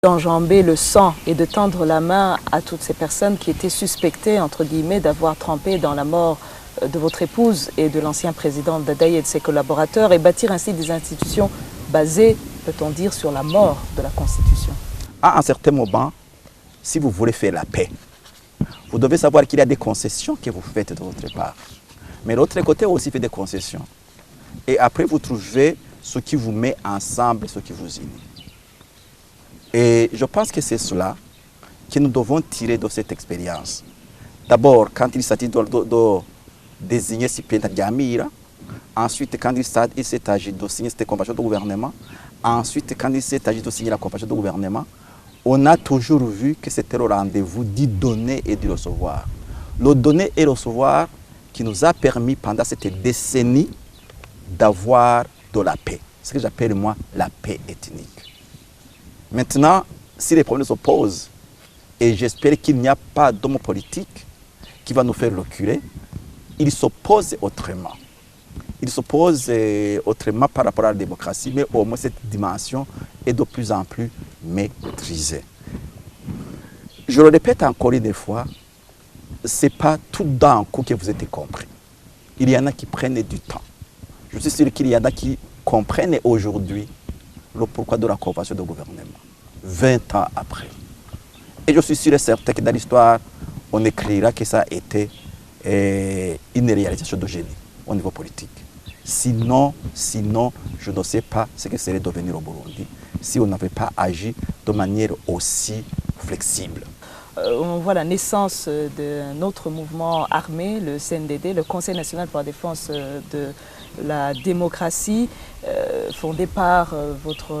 d'enjamber le sang et de tendre la main à toutes ces personnes qui étaient suspectées, entre guillemets, d'avoir trempé dans la mort de votre épouse et de l'ancien président Dadaye et de ses collaborateurs, et bâtir ainsi des institutions basées, peut-on dire, sur la mort de la Constitution. À un certain moment, si vous voulez faire la paix, vous devez savoir qu'il y a des concessions que vous faites de votre part. Mais l'autre côté aussi fait des concessions. Et après, vous trouvez ce qui vous met ensemble, ce qui vous unit. Et je pense que c'est cela que nous devons tirer de cette expérience. D'abord, quand il s'agit de désigner Cyprien Diamira, ensuite, quand il s'agit de signer cette convention de gouvernement, ensuite, quand il s'agit de signer la convention de gouvernement, on a toujours vu que c'était le rendez-vous du donner et du recevoir. Le donner et recevoir qui nous a permis pendant cette décennie d'avoir de la paix. Ce que j'appelle moi la paix ethnique. Maintenant, si les problèmes se posent, et j'espère qu'il n'y a pas d'homme politique qui va nous faire reculer, il se pose autrement. Il se pose autrement par rapport à la démocratie, mais au moins cette dimension est de plus en plus maîtrisée. Je le répète encore une fois, ce n'est pas tout d'un coup que vous êtes compris. Il y en a qui prennent du temps. Je suis sûr qu'il y en a qui comprennent aujourd'hui le pourquoi de la convention de gouvernement, 20 ans après. Et je suis sûr et certain que dans l'histoire, on écrira que ça a été une réalisation de génie au niveau politique. Sinon, je ne sais pas ce que serait devenir au Burundi si on n'avait pas agi de manière aussi flexible. On voit la naissance d'un autre mouvement armé, le CNDD, le Conseil national pour la défense de la démocratie, fondé par votre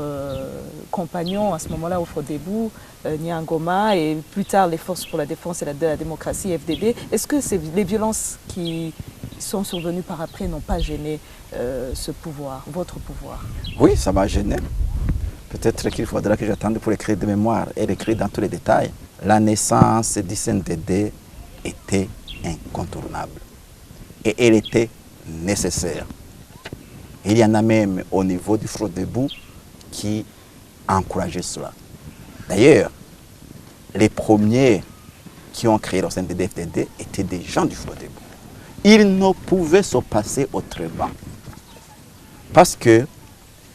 compagnon à ce moment-là au Frodebou, Nyangoma, et plus tard les Forces pour la défense et de la démocratie, FDD. Est-ce que les violences qui sont survenues par après n'ont pas gêné ce pouvoir, votre pouvoir? Oui, ça m'a gêné. Peut-être qu'il faudra que j'attende pour écrire des mémoires et l'écrire dans tous les détails. La naissance du CNDD était incontournable et elle était nécessaire. Il y en a même au niveau du Frodebou qui encourageaient cela. D'ailleurs, les premiers qui ont créé le CNDD-FDD étaient des gens du Frodebou. Il ne pouvait se passer autrement. Parce qu'il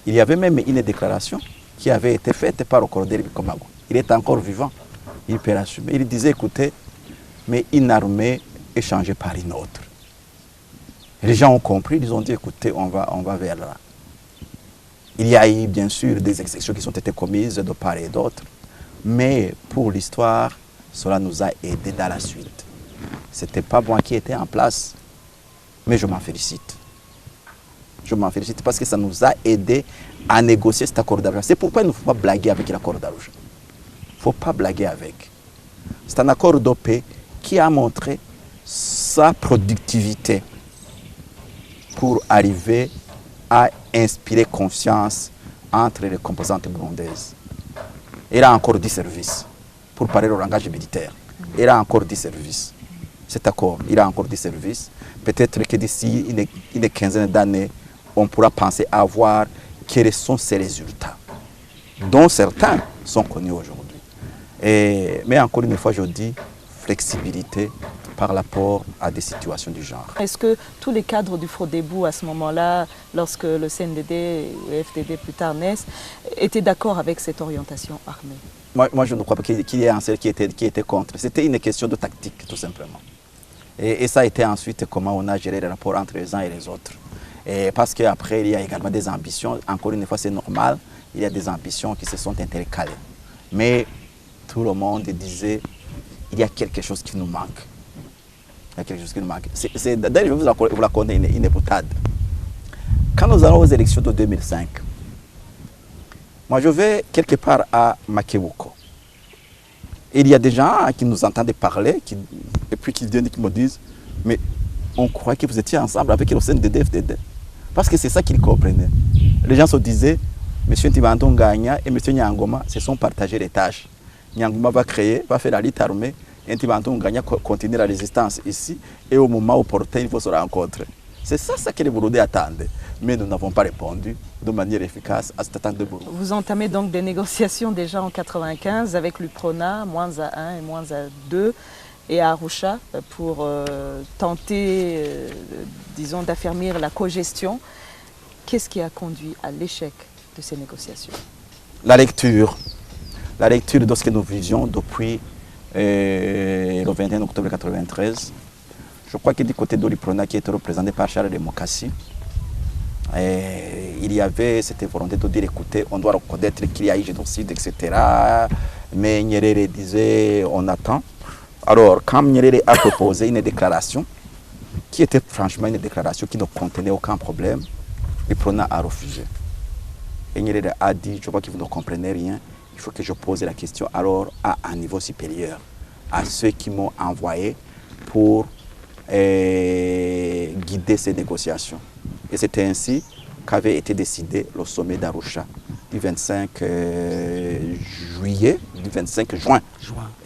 y avait même une déclaration qui avait été faite par le colonel Bikomago. Il est encore vivant, il peut l'assumer. Il disait, écoutez, mais une armée est changée par une autre. Les gens ont compris, ils ont dit, écoutez, on va vers là. Il y a eu, bien sûr, des exceptions qui ont été commises de part et d'autre, mais pour l'histoire, cela nous a aidés dans la suite. Ce n'était pas moi qui étais en place, mais je m'en félicite. Je m'en félicite parce que ça nous a aidés à négocier cet accord d'argent. C'est pourquoi il ne faut pas blaguer avec l'accord d'argent. Il ne faut pas blaguer avec. C'est un accord de paix qui a montré sa productivité pour arriver à inspirer confiance entre les composantes burundaises. Il a encore 10 services pour parler au langage militaire. Il a encore 10 services. Cet accord, il a encore 10 services. Peut-être que d'ici une quinzaine d'années, on pourra penser à voir quels sont ces résultats, dont certains sont connus aujourd'hui. Mais encore une fois, je dis flexibilité par rapport à des situations du genre. Est-ce que tous les cadres du Frodebou à ce moment-là, lorsque le CNDD et le FDD plus tard naissent, étaient d'accord avec cette orientation armée? Moi, je ne crois pas qu'il y ait un seul qui était contre. C'était une question de tactique, tout simplement. Et ça a été ensuite comment on a géré les rapports entre les uns et les autres. Et parce qu'après, il y a également des ambitions. Encore une fois, c'est normal. Il y a des ambitions qui se sont intercalées. Mais tout le monde disait, il y a quelque chose qui nous manque. Il y a quelque chose qui nous manque. D'ailleurs, je vais vous raconter une boutade. Quand nous allons aux élections de 2005, moi je vais quelque part à Makewuko. Il y a des gens qui nous entendent parler et puis qui viennent qui me disent, mais on croit que vous étiez ensemble avec le CNDD-FDD. Parce que c'est ça qu'ils comprenaient. Les gens se disaient, M. Ntibandou Nganya et M. Nyangoma se sont partagés les tâches. Nyangoma va faire la lutte armée, et Ntibandou Nganya continue la résistance ici, et au moment opportun, il faut se rencontrer. C'est ça que les Burundais attendaient. Mais nous n'avons pas répondu de manière efficace à cette attente de Burundi. Vous entamez donc des négociations déjà en 1995 avec l'UPRONA, -1 et -2, et à Arusha pour tenter, disons, d'affermir la cogestion. Qu'est-ce qui a conduit à l'échec de ces négociations? La lecture de ce que nous visions depuis le 21 octobre 1993. Je crois que du côté de l'UPRONA, qui était représenté par Charles Democassi, il y avait cette volonté de dire, écoutez, on doit reconnaître qu'il y a eu génocide, etc. Mais Nyerere disait, on attend. Alors, quand Nyerere a proposé une déclaration, qui était franchement une déclaration qui ne contenait aucun problème, l'UPRONA a refusé. Et Nyerere a dit, je vois que vous ne comprenez rien, il faut que je pose la question alors à un niveau supérieur, à ceux qui m'ont envoyé pour guider ces négociations. Et c'était ainsi qu'avait été décidé le sommet d'Arusha du 25 juin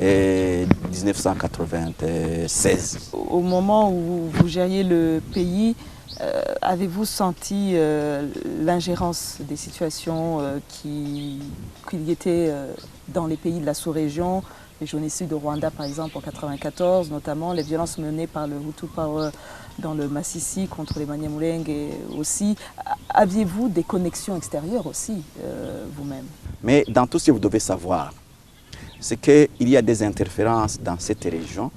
1996. Au moment où vous gériez le pays, avez-vous senti l'ingérence des situations qui étaient dans les pays de la sous-région, les génocides au Rwanda par exemple en 1994, notamment les violences menées par le Hutu Power dans le Massissi contre les Banyamulenge et aussi. Aviez-vous des connexions extérieures aussi vous-même? Mais dans tout ce que vous devez savoir, c'est qu'il y a des interférences dans cette région,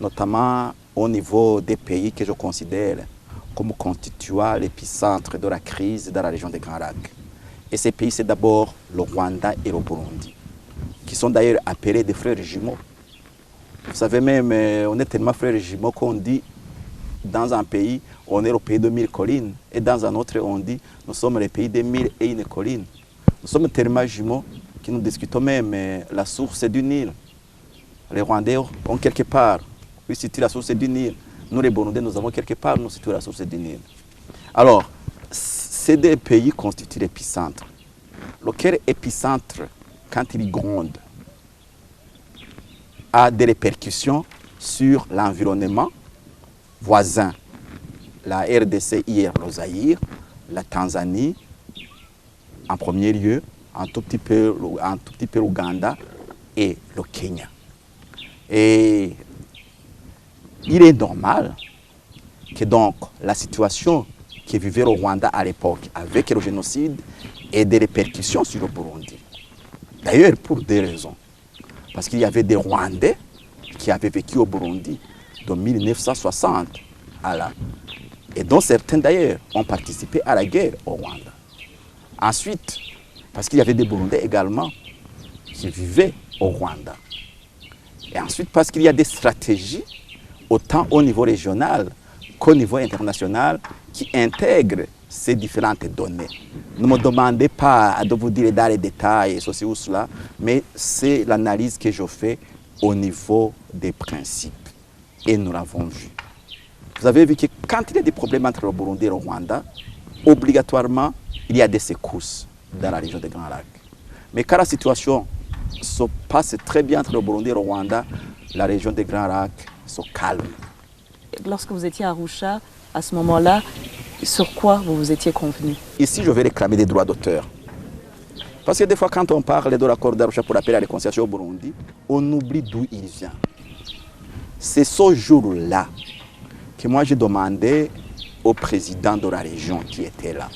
notamment au niveau des pays que je considère comme constituant l'épicentre de la crise dans la région des Grands Lacs. Et ces pays, c'est d'abord le Rwanda et le Burundi, qui sont d'ailleurs appelés des frères jumeaux. Vous savez même, on est tellement frères jumeaux qu'on dit, dans un pays, on est le pays de 1000 collines, et dans un autre, on dit, nous sommes le pays des 1001 collines. Nous sommes tellement jumeaux que nous discutons même la source du Nil. Les Rwandais ont quelque part, ils situent la source du Nil. Nous, les Burundais, nous avons quelque part, nous situons la source du Nil. Alors, ces deux pays constituent l'épicentre. Lequel épicentre, quand il gronde, a des répercussions sur l'environnement voisin. La RDC hier, le Zaïre, la Tanzanie, en premier lieu, un tout petit peu l'Ouganda et le Kenya. Et il est normal que donc la situation que vivait le Rwanda à l'époque avec le génocide ait des répercussions sur le Burundi. D'ailleurs, pour deux raisons. Parce qu'il y avait des Rwandais qui avaient vécu au Burundi de 1960 à là. Et dont certains d'ailleurs ont participé à la guerre au Rwanda. Ensuite, parce qu'il y avait des Burundais également qui vivaient au Rwanda. Et ensuite, parce qu'il y a des stratégies, autant au niveau régional qu'au niveau international, qui intègrent ces différentes données. Ne me demandez pas de vous dire dans les détails, ceci ou cela, mais c'est l'analyse que je fais au niveau des principes. Et nous l'avons vu. Vous avez vu que quand il y a des problèmes entre le Burundi et le Rwanda, obligatoirement, il y a des secousses dans la région des Grands Lacs. Mais quand la situation se passe très bien entre le Burundi et le Rwanda, la région des Grands Lacs se calme. Lorsque vous étiez à Arusha, à ce moment-là, sur quoi vous vous étiez convenu? Ici, je vais réclamer des droits d'auteur. Parce que des fois, quand on parle de l'accord d'Arusha pour appeler à la réconciliation au Burundi, on oublie d'où il vient. C'est ce jour-là que moi j'ai demandé au président de la région qui était là,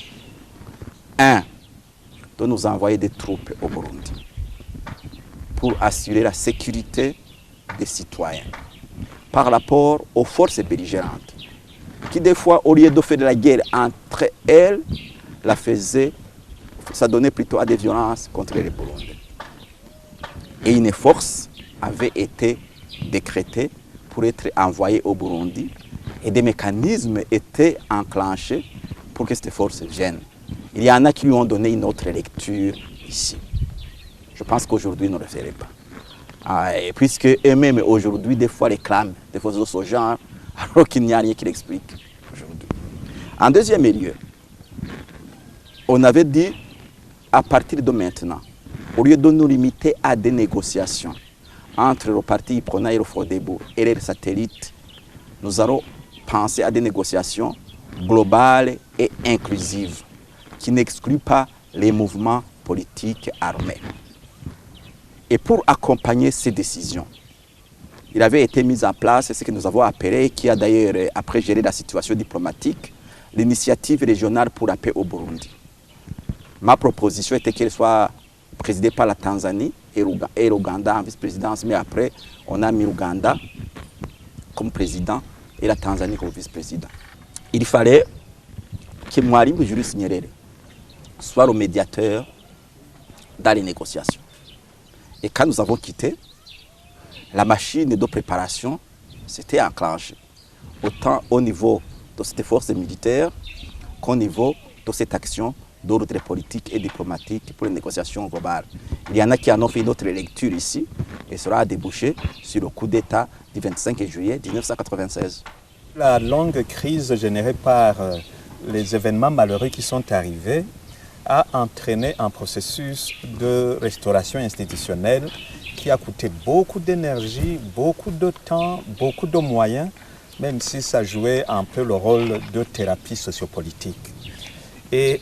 de nous envoyer des troupes au Burundi pour assurer la sécurité des citoyens par rapport aux forces belligérantes qui des fois, au lieu de faire de la guerre entre elles, ça donnait plutôt à des violences contre les Burundais. Et une force avait été décrétée pour être envoyée au Burundi et des mécanismes étaient enclenchés pour que cette force vienne. Il y en a qui lui ont donné une autre lecture ici. Je pense qu'aujourd'hui, ils ne le feraient pas. Puisque eux-mêmes, aujourd'hui, des fois réclament des forces de ce genre, alors qu'il n'y a rien qui l'explique aujourd'hui. En deuxième lieu, on avait dit, à partir de maintenant, au lieu de nous limiter à des négociations entre le parti IPRONA et le FRODEBO et les satellites, nous allons penser à des négociations globale et inclusive qui n'exclut pas les mouvements politiques armés. Et pour accompagner ces décisions, il avait été mis en place ce que nous avons appelé, qui a d'ailleurs après géré la situation diplomatique, l'initiative régionale pour la paix au Burundi. Ma proposition était qu'elle soit présidée par la Tanzanie et l'Ouganda en vice-présidence, mais après on a mis l'Ouganda comme président et la Tanzanie comme vice-président. Il fallait que Mwalimu Julius Nyerere soit le médiateur dans les négociations. Et quand nous avons quitté, la machine de préparation s'était enclenchée, autant au niveau de cette force militaire qu'au niveau de cette action d'ordre politique et diplomatique pour les négociations globales. Il y en a qui en ont fait une autre lecture ici et cela a débouché sur le coup d'État du 25 juillet 1996. La longue crise générée par les événements malheureux qui sont arrivés a entraîné un processus de restauration institutionnelle qui a coûté beaucoup d'énergie, beaucoup de temps, beaucoup de moyens, même si ça jouait un peu le rôle de thérapie sociopolitique. Et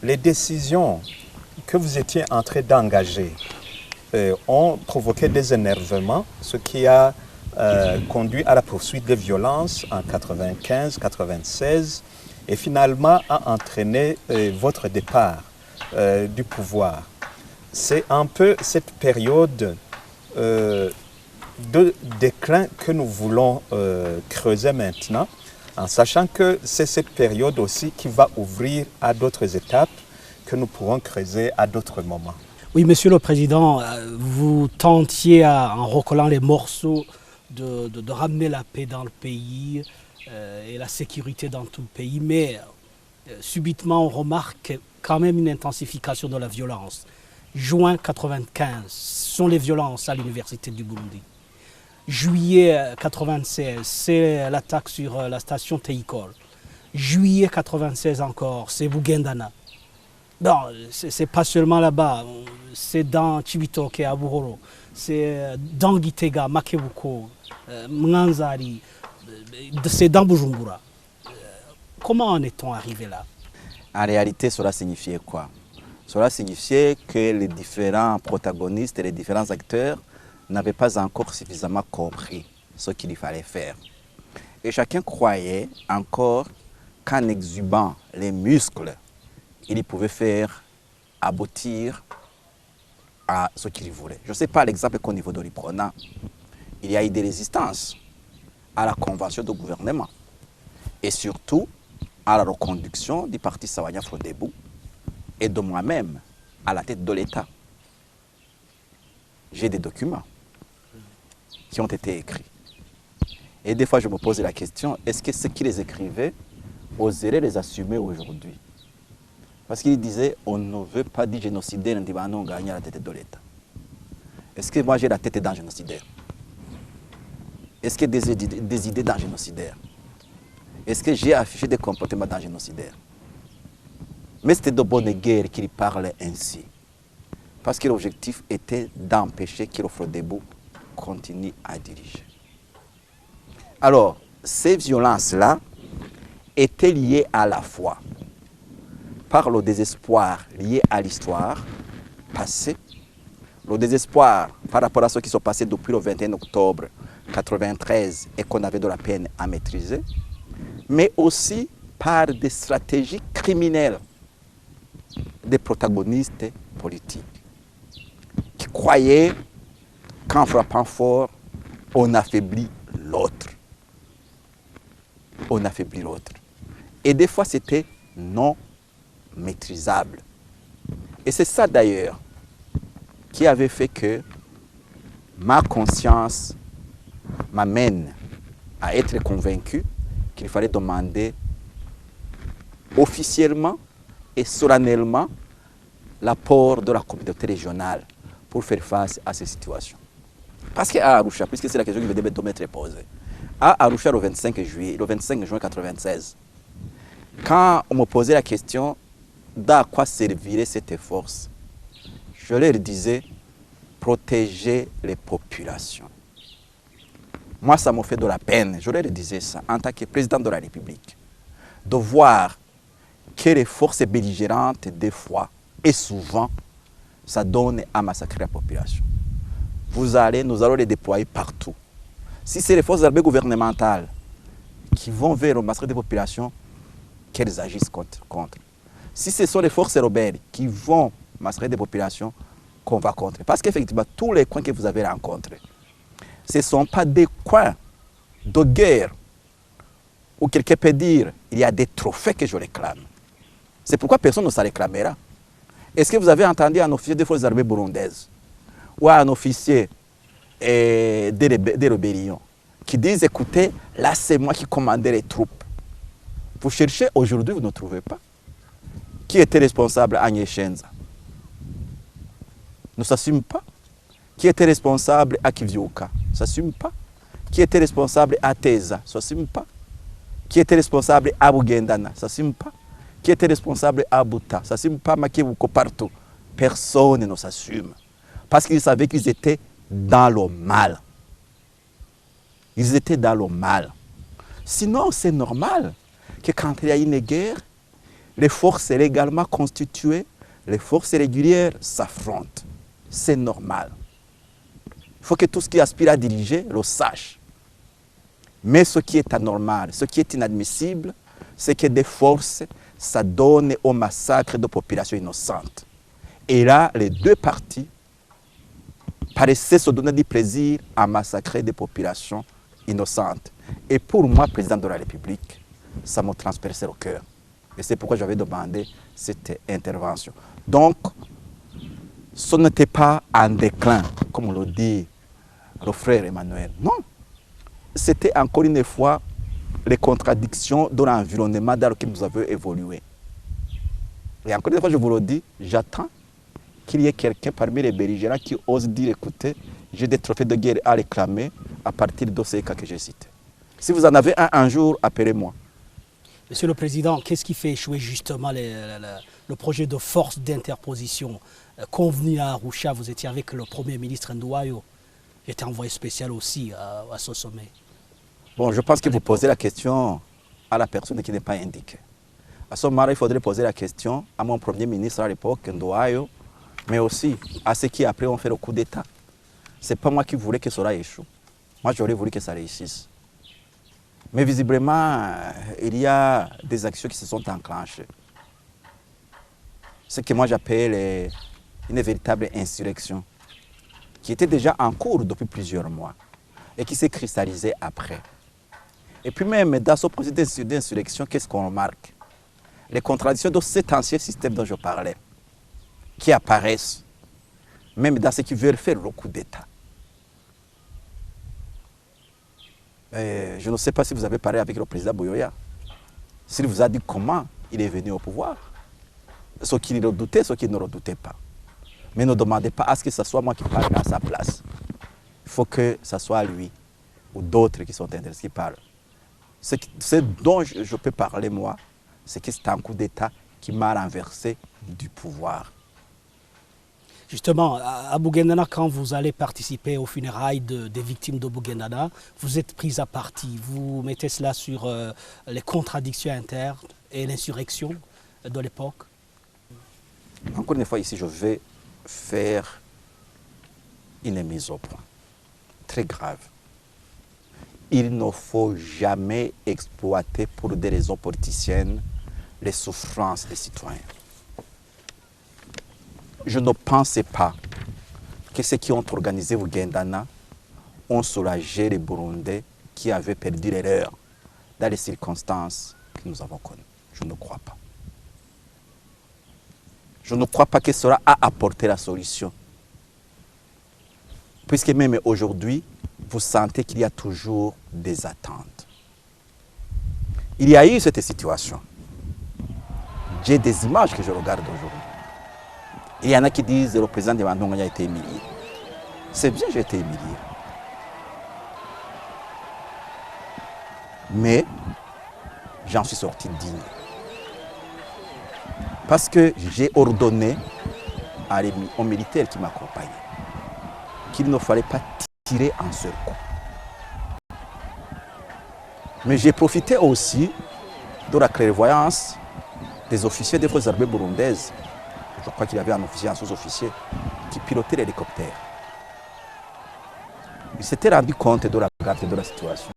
les décisions que vous étiez en train d'engager ont provoqué des énervements, ce qui a conduit à la poursuite des violences en 1995-1996 et finalement a entraîné votre départ du pouvoir. C'est un peu cette période de déclin que nous voulons creuser maintenant, en sachant que c'est cette période aussi qui va ouvrir à d'autres étapes que nous pourrons creuser à d'autres moments. Oui, Monsieur le Président, vous tentiez, en recollant les morceaux, de ramener la paix dans le pays et la sécurité dans tout le pays, mais subitement on remarque quand même une intensification de la violence. Juin 1995, ce sont les violences à l'université du Burundi. Juillet 1996, c'est l'attaque sur la station Teikol. Juillet 1996 encore, c'est Bugendana. Non, c'est pas seulement là-bas, c'est dans Chibitoke, à Buhoro, c'est dans Gitega, Makebuko, Mwanzari, c'est dans Bujumbura. Comment en est-on arrivé là? En réalité, cela signifiait quoi? Cela signifiait que les différents protagonistes et les différents acteurs n'avaient pas encore suffisamment compris ce qu'il fallait faire. Et chacun croyait encore qu'en exhumant les muscles, il pouvait faire aboutir à ce qu'il voulait. Je ne sais pas l'exemple qu'au niveau de l'IPRONA, il y a eu des résistances à la convention de gouvernement et surtout à la reconduction du parti Sawanya Frodebou et de moi-même à la tête de l'État. J'ai des documents qui ont été écrits. Et des fois, je me pose la question, est-ce que ceux qui les écrivaient oseraient les assumer aujourd'hui? Parce qu'ils disaient, on ne veut pas dire génocidaire, on gagne à la tête de l'État. Est-ce que moi j'ai la tête d'un génocidaire? Est-ce que des idées d'un génocidaire? Est-ce que j'ai affiché des comportements d'un génocidaire? Mais c'était de bonne guerre qu'il parlait ainsi. Parce que l'objectif était d'empêcher que le Frodebou continue à diriger. Alors, ces violences-là étaient liées à la fois par le désespoir lié à l'histoire passée, le désespoir par rapport à ce qui s'est passé depuis le 21 octobre 1993 et qu'on avait de la peine à maîtriser, mais aussi par des stratégies criminelles des protagonistes politiques qui croyaient qu'en frappant fort, on affaiblit l'autre. On affaiblit l'autre. Et des fois, c'était non maîtrisable. Et c'est ça d'ailleurs qui avait fait que ma conscience m'amène à être convaincu qu'il fallait demander officiellement et solennellement l'apport de la communauté régionale pour faire face à ces situations. Parce qu'à Arusha, puisque c'est la question qui devait m'être posée, à Arusha le 25 juin 1996, quand on me posait la question d'à quoi servirait cette force, je leur disais protéger les populations. Moi, ça me fait de la peine, je leur disais ça en tant que président de la République. de voir que les forces belligérantes, des fois et souvent, ça donne à massacrer la population. Nous allons les déployer partout. Si c'est les forces armées gouvernementales qui vont vers le massacre des populations, qu'elles agissent contre. Si ce sont les forces rebelles qui vont massacrer des populations, qu'on va contrer. Parce qu'effectivement, tous les coins que vous avez rencontrés, ce ne sont pas des coins de guerre où quelqu'un peut dire il y a des trophées que je réclame. C'est pourquoi personne ne s'en réclamera. Est-ce que vous avez entendu un officier des forces armées burundaises ou un officier des rébellions qui disent écoutez, là c'est moi qui commandais les troupes. Vous cherchez aujourd'hui, vous ne trouvez pas. Qui était responsable à Nyeshenza? Ne s'assume pas. Qui était responsable à Kivyuka? Ne s'assume pas. Qui était responsable à Teza? Ne s'assume pas. Qui était responsable à Bugendana? Ne s'assume pas. Qui était responsable à Buta? Ne s'assume pas. Makibuko partout. Personne ne s'assume. Parce qu'ils savaient qu'ils étaient dans le mal. Ils étaient dans le mal. Sinon, c'est normal que quand il y a une guerre, les forces légalement constituées, les forces régulières s'affrontent. C'est normal. Il faut que tout ce qui aspire à diriger le sache. Mais ce qui est anormal, ce qui est inadmissible, c'est que des forces, ça donne au massacre de populations innocentes. Et là, les deux parties paraissaient se donner du plaisir à massacrer des populations innocentes. Et pour moi, président de la République, ça m'a transpercé le cœur. Et c'est pourquoi j'avais demandé cette intervention. Donc, ce n'était pas un déclin, comme le dit le frère Emmanuel. Non. C'était encore une fois les contradictions de l'environnement dans lequel nous avons évolué. Et encore une fois, je vous le dis, j'attends qu'il y ait quelqu'un parmi les belligérants qui ose dire, écoutez, j'ai des trophées de guerre à réclamer à partir de ces cas que j'ai cités. Si vous en avez un jour, appelez-moi. Monsieur le Président, qu'est-ce qui fait échouer justement le projet de force d'interposition convenu à Arusha? Vous étiez avec le Premier ministre Nduwayo. J'étais envoyé spécial aussi à ce sommet. Bon, je pense que vous posez la question à la personne qui n'est pas indiquée. À ce moment-là, il faudrait poser la question à mon Premier ministre à l'époque, Nduwayo, mais aussi à ceux qui après ont fait le coup d'État. Ce n'est pas moi qui voulais que cela échoue. Moi, j'aurais voulu que ça réussisse. Mais visiblement, il y a des actions qui se sont enclenchées. Ce que moi j'appelle une véritable insurrection, qui était déjà en cours depuis plusieurs mois et qui s'est cristallisée après. Et puis même dans ce processus d'insurrection, qu'est-ce qu'on remarque? Les contradictions de cet ancien système dont je parlais, qui apparaissent même dans ceux qui veulent faire le coup d'État. Je ne sais pas si vous avez parlé avec le président Buyoya, s'il vous a dit comment il est venu au pouvoir, ce qu'il redoutait, ce qu'il ne redoutait pas. Mais ne demandez pas à ce que ce soit moi qui parle à sa place. Il faut que ce soit lui ou d'autres qui sont intéressés qui parlent. Ce dont je peux parler, moi, c'est que c'est un coup d'État qui m'a renversé du pouvoir. Justement, à Bugendana, quand vous allez participer aux funérailles des victimes de Bugendana, vous êtes pris à partie. Vous mettez cela sur les contradictions internes et l'insurrection de l'époque. Encore une fois, ici, je vais faire une mise au point très grave. Il ne faut jamais exploiter pour des raisons politiciennes les souffrances des citoyens. Je ne pensais pas que ceux qui ont organisé Bugendana ont soulagé les Burundais qui avaient perdu l'erreur dans les circonstances que nous avons connues. Je ne crois pas. Je ne crois pas que cela a apporté la solution. Puisque même aujourd'hui, vous sentez qu'il y a toujours des attentes. Il y a eu cette situation. J'ai des images que je regarde aujourd'hui. Il y en a qui disent que le président de Mandonga a été humilié. C'est bien, j'ai été humilié. Mais j'en suis sorti digne. Parce que j'ai ordonné aux militaires qui m'accompagnaient qu'il ne fallait pas tirer un seul coup. Mais j'ai profité aussi de la clairvoyance des officiers des forces armées burundaises. Je crois qu'il y avait un officier, un sous-officier, qui pilotait l'hélicoptère. Ils s'étaient rendus compte de la gravité de la situation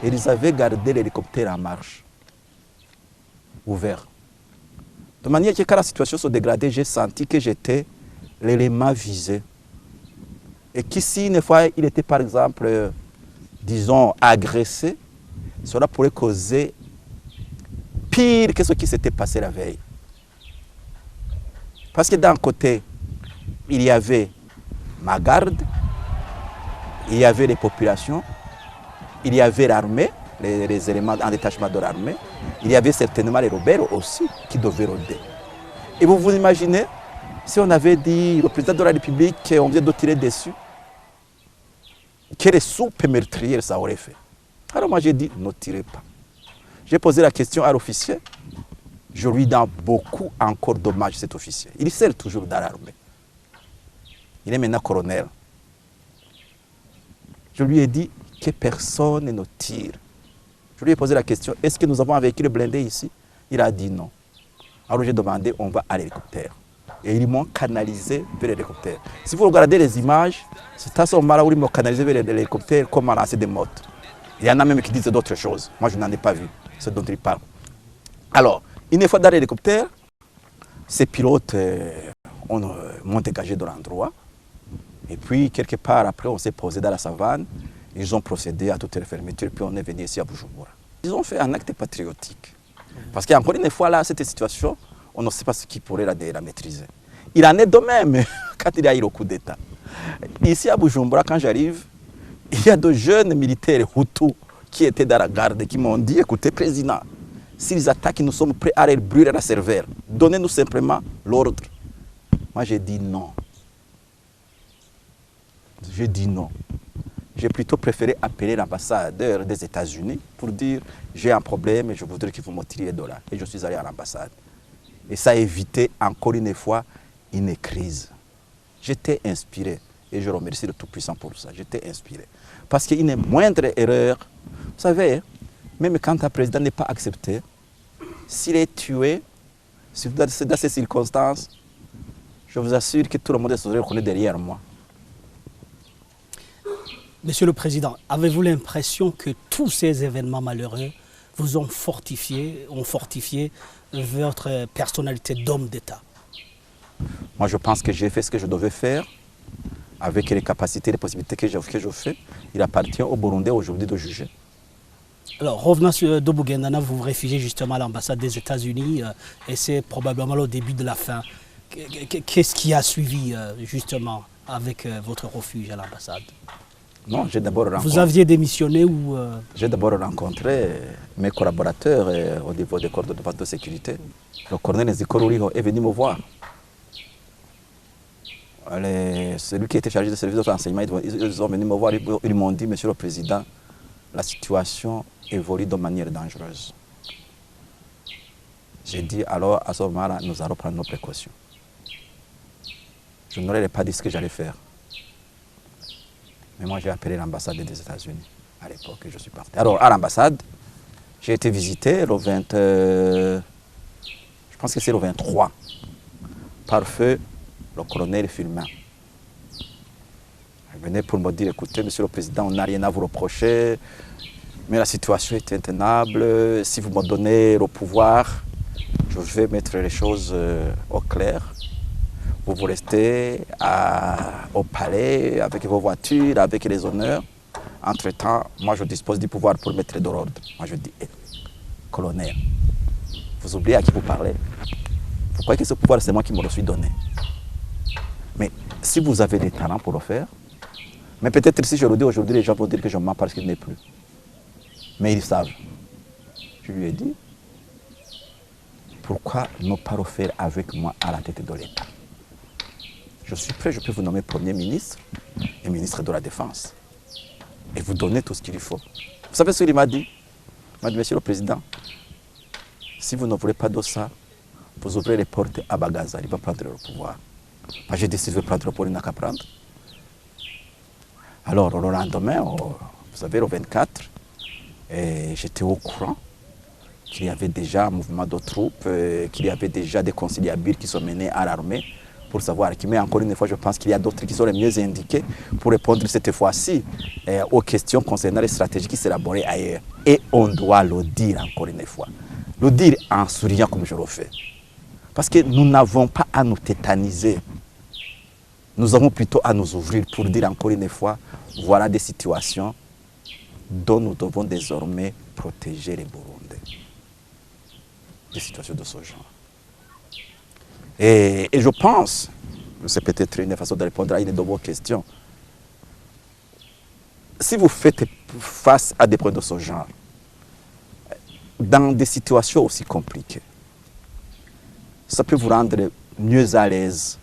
et ils avaient gardé l'hélicoptère en marche, ouvert. De manière que quand la situation se dégradait, j'ai senti que j'étais l'élément visé. Et qu'ici, une fois, il était par exemple, disons, agressé, cela pourrait causer pire que ce qui s'était passé la veille. Parce que d'un côté, il y avait ma garde, il y avait les populations, il y avait l'armée, les éléments en détachement de l'armée, il y avait certainement les rebelles aussi qui devaient rôder. Et vous vous imaginez, si on avait dit au président de la République qu'on vient de tirer dessus, quelle soupe meurtrière ça aurait fait. Alors moi j'ai dit, ne tirez pas. J'ai posé la question à l'officier. Je lui donne beaucoup encore d'hommage, cet officier. Il sert toujours dans l'armée. Il est maintenant colonel. Je lui ai dit que personne ne tire. Je lui ai posé la question, est-ce que nous avons un véhicule blindé ici? Il a dit non. Alors j'ai demandé, on va à l'hélicoptère. Et ils m'ont canalisé vers l'hélicoptère. Si vous regardez les images, c'est à ce moment-là où ils m'ont canalisé vers l'hélicoptère comme à lancer des mottes. Il y en a même qui disent d'autres choses. Moi, je n'en ai pas vu ce dont ils parlent. Alors, une fois dans l'hélicoptère, ces pilotes m'ont dégagé de l'endroit. Et puis, quelque part après, on s'est posé dans la savane. Ils ont procédé à toutes les fermetures. Puis, on est venu ici à Bujumbura. Ils ont fait un acte patriotique. Parce qu'encore une fois, là, cette situation, on ne sait pas ce qui pourrait la maîtriser. Il en est de même quand il y a eu le coup d'État. Ici à Bujumbura, quand j'arrive, il y a de jeunes militaires Hutus qui étaient dans la garde qui m'ont dit, écoutez, président, s'ils attaquent, nous sommes prêts à les brûler la cervelle. Donnez-nous simplement l'ordre. Moi, j'ai dit non. J'ai dit non. J'ai plutôt préféré appeler l'ambassadeur des États-Unis pour dire j'ai un problème et je voudrais que vous me tiriez de là. Et je suis allé à l'ambassade. Et ça a évité encore une fois une crise. J'étais inspiré et je remercie le Tout-Puissant pour ça. J'étais inspiré. Parce qu'une moindre erreur, vous savez, même quand un président n'est pas accepté, s'il est tué, dans ces circonstances, je vous assure que tout le monde serait reconnu derrière moi. Monsieur le Président, avez-vous l'impression que tous ces événements malheureux vous ont fortifié votre personnalité d'homme d'État? Moi, je pense que j'ai fait ce que je devais faire avec les capacités, les possibilités que je fais. Il appartient au Burundais aujourd'hui de juger. Alors, revenant sur Dobugendana, vous vous réfugiez justement à l'ambassade des États-Unis et c'est probablement le début de la fin. Qu'est-ce qui a suivi justement avec votre refuge à l'ambassade? Non, j'ai d'abord rencontré... Vous aviez démissionné ou... J'ai d'abord rencontré mes collaborateurs au niveau des corps de défense de sécurité. Le colonel Nzikoro est venu me voir. Celui qui était chargé de service de renseignement, ils sont venus me voir, ils m'ont dit, Monsieur le Président, la situation évolue de manière dangereuse. J'ai dit, alors à ce moment-là, nous allons prendre nos précautions. Je n'aurais pas dit ce que j'allais faire. Mais moi, j'ai appelé l'ambassade des États-Unis à l'époque et je suis parti. Alors, à l'ambassade, j'ai été visité le 20... je pense que c'est le 23, par feu le colonel Fulmin. Il venait pour me dire, écoutez, Monsieur le Président, on n'a rien à vous reprocher, mais la situation est intenable. Si vous me donnez le pouvoir, je vais mettre les choses au clair. Vous restez au palais avec vos voitures, avec les honneurs. Entre-temps, moi je dispose du pouvoir pour mettre de l'ordre. Moi je dis, colonel, vous oubliez à qui vous parlez. Vous croyez que ce pouvoir c'est moi qui me le suis donné. Mais si vous avez des talents pour le faire, mais peut-être si je le dis aujourd'hui, les gens vont dire que je mens parce qu'il n'est plus. Mais ils savent. Je lui ai dit, pourquoi ne pas le faire avec moi à la tête de l'État? Je suis prêt, je peux vous nommer Premier ministre et ministre de la Défense. Et vous donner tout ce qu'il faut. Vous savez ce qu'il m'a dit? Il m'a dit, Monsieur le Président, si vous ne voulez pas de ça, vous ouvrez les portes à Bagaza, il va prendre le pouvoir. Moi, j'ai dit, si je veux prendre le pouvoir, il n'a qu'à prendre. Alors, le lendemain, vous savez, le 24, j'étais au courant qu'il y avait déjà un mouvement de troupes, qu'il y avait déjà des conciliabules qui sont menés à l'armée pour savoir qui. Mais encore une fois, je pense qu'il y a d'autres qui sont les mieux indiqués pour répondre cette fois-ci aux questions concernant les stratégies qui s'élaborent ailleurs. Et on doit le dire encore une fois. Le dire en souriant comme je le fais. Parce que nous n'avons pas à nous tétaniser. Nous avons plutôt à nous ouvrir pour dire encore une fois, voilà des situations dont nous devons désormais protéger les Burundais. Des situations de ce genre. Et je pense, c'est peut-être une façon de répondre à une de vos questions, si vous faites face à des problèmes de ce genre, dans des situations aussi compliquées, ça peut vous rendre mieux à l'aise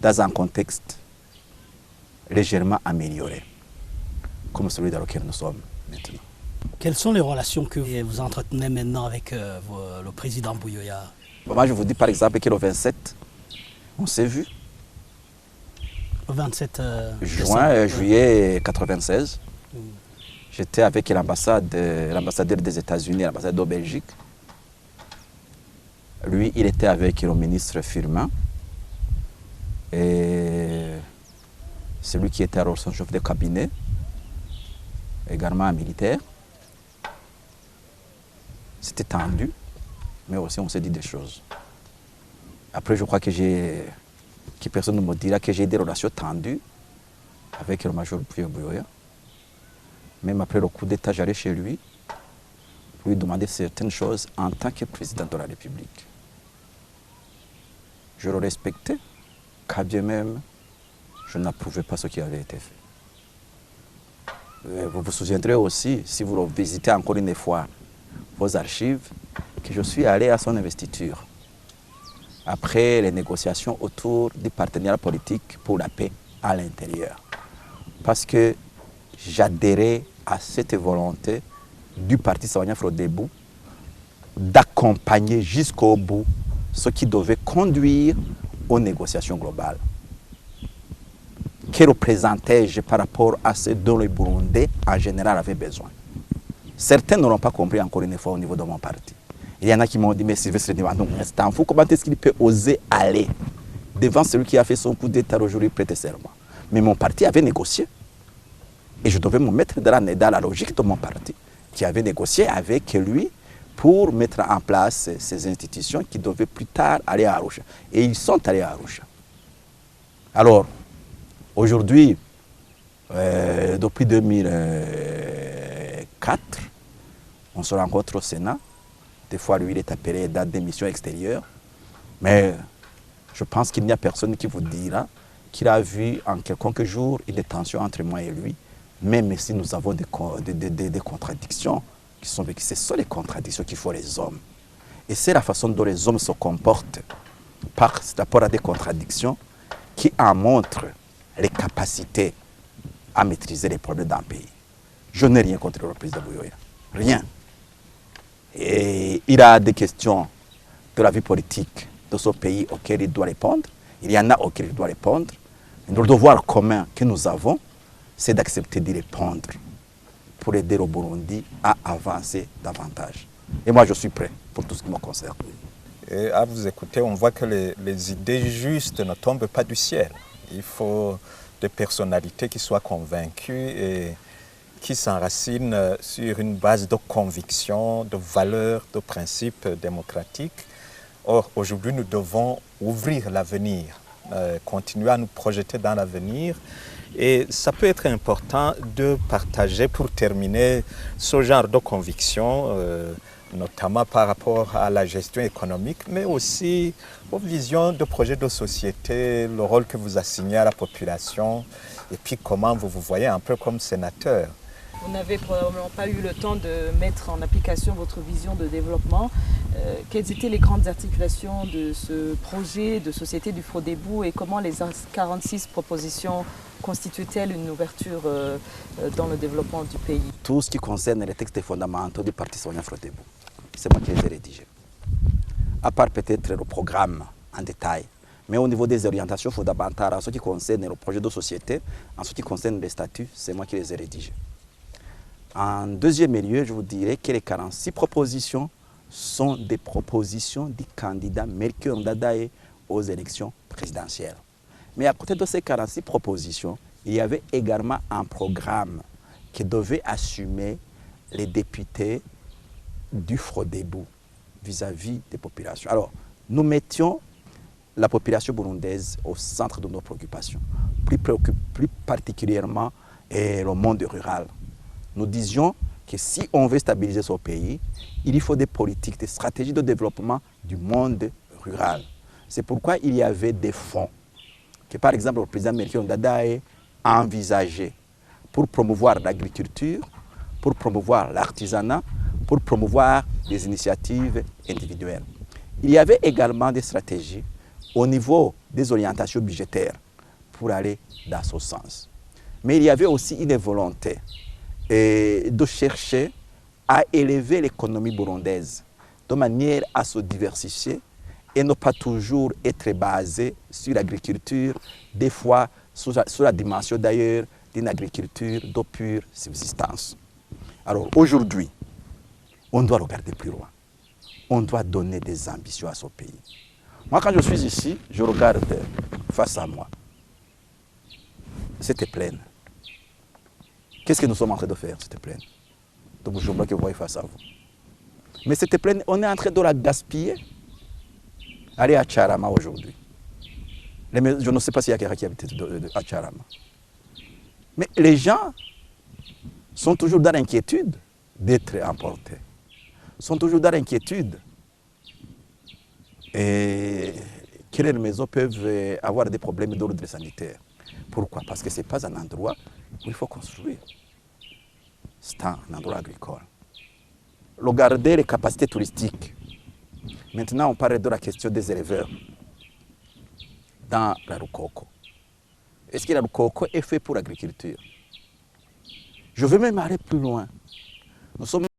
dans un contexte légèrement amélioré, comme celui dans lequel nous sommes maintenant. Quelles sont les relations que vous entretenez maintenant avec le président Buyoya? Moi, je vous dis par exemple que le 27, on s'est vu. Le 27 juillet 96. J'étais avec l'ambassadeur des États-Unis, l'ambassadeur de Belgique. Lui, il était avec le ministre Firmin. Et celui qui était alors son chef de cabinet, également un militaire. C'était tendu, mais aussi on s'est dit des choses. Après, je crois que personne ne me dira que j'ai des relations tendues avec le major Buyoya. Même après le coup d'État, j'allais chez lui pour lui demander certaines choses en tant que président de la République. Je le respectais, quand bien même je n'approuvais pas ce qui avait été fait. Vous vous souviendrez aussi, si vous visitez encore une fois vos archives, que je suis allé à son investiture après les négociations autour du partenariat politique pour la paix à l'intérieur. Parce que j'adhérais à cette volonté du parti Sawanya Frodebo d'accompagner jusqu'au bout ce qui devait conduire aux négociations globales. Que représentais-je par rapport à ce dont les Burundais en général avaient besoin? Certains n'auront pas compris encore une fois au niveau de mon parti. Il y en a qui m'ont dit, mais Sylvestre Ntibantunganya, c'est un fou, comment est-ce qu'il peut oser aller devant celui qui a fait son coup d'État aujourd'hui prêter serment? Mais mon parti avait négocié. Et je devais me mettre dans la logique de mon parti, qui avait négocié avec lui pour mettre en place ces institutions qui devaient plus tard aller à Arusha. Et ils sont allés à Arusha. Alors, aujourd'hui, depuis 2004, on se rencontre au Sénat. Des fois, lui, il est appelé dans des missions extérieures. Mais je pense qu'il n'y a personne qui vous dira qu'il a vu en quelconque jour une tension entre moi et lui. Même si nous avons des contradictions qui sont vécues, ce sont les contradictions qu'il faut les hommes. Et c'est la façon dont les hommes se comportent par rapport à des contradictions qui en montrent les capacités à maîtriser les problèmes d'un pays. Je n'ai rien contre le président Buyoya. Rien. Et il a des questions de la vie politique de ce pays auxquelles il doit répondre. Il y en a auxquelles il doit répondre. Et le devoir commun que nous avons, c'est d'accepter d'y répondre pour aider le Burundi à avancer davantage. Et moi, je suis prêt pour tout ce qui me concerne. Et à vous écouter, on voit que les idées justes ne tombent pas du ciel. Il faut des personnalités qui soient convaincues et qui s'enracinent sur une base de conviction, de valeurs, de principes démocratiques. Or, aujourd'hui, nous devons ouvrir l'avenir, continuer à nous projeter dans l'avenir. Et ça peut être important de partager, pour terminer, ce genre de conviction, notamment par rapport à la gestion économique, mais aussi aux visions de projets de société, le rôle que vous assignez à la population, et puis comment vous vous voyez un peu comme sénateur. Vous n'avez probablement pas eu le temps de mettre en application votre vision de développement. Quelles étaient les grandes articulations de ce projet de société du Frodebo et comment les 46 propositions constituent-elles une ouverture dans le développement du pays? Tout ce qui concerne les textes fondamentaux du parti Sawanya Frodebo, c'est moi qui les ai rédigés. À part peut-être le programme en détail, mais au niveau des orientations fondamentales, en ce qui concerne le projet de société, en ce qui concerne les statuts, c'est moi qui les ai rédigés. En deuxième lieu, je vous dirais que les 46 propositions sont des propositions du candidat Melchior Ndadaye aux élections présidentielles. Mais à côté de ces 46 propositions, il y avait également un programme qui devait assumer les députés du Frodebou vis-à-vis des populations. Alors, nous mettions la population burundaise au centre de nos préoccupations, plus particulièrement le monde rural. Nous disions que si on veut stabiliser son pays, il faut des politiques, des stratégies de développement du monde rural. C'est pourquoi il y avait des fonds que, par exemple, le président Melchior Ndadaye a envisagé pour promouvoir l'agriculture, pour promouvoir l'artisanat, pour promouvoir des initiatives individuelles. Il y avait également des stratégies au niveau des orientations budgétaires pour aller dans ce sens. Mais il y avait aussi une volonté de chercher à élever l'économie burundaise de manière à se diversifier et ne pas toujours être basé sur l'agriculture, des fois sous la dimension d'ailleurs d'une agriculture de pure subsistance. Alors aujourd'hui, on doit regarder plus loin. On doit donner des ambitions à ce pays. Moi, quand je suis ici, je regarde face à moi. C'était pleine. Qu'est-ce que nous sommes en train de faire, cette plaine de Bujumbura que vous voyez face à vous? Mais cette plaine, on est en train de la gaspiller. Allez à Tcharama aujourd'hui. Je ne sais pas s'il y a quelqu'un qui habite à Tcharama. Mais les gens sont toujours dans l'inquiétude d'être emportés. Sont toujours dans l'inquiétude. Et que les maisons peuvent avoir des problèmes d'ordre sanitaire. Pourquoi? Parce que ce n'est pas un endroit où il faut construire. C'est un endroit agricole. Regardez les capacités touristiques. Maintenant, on parle de la question des éleveurs dans la Rukoko. Est-ce que la Rukoko est fait pour l'agriculture? Je veux même aller plus loin. Nous sommes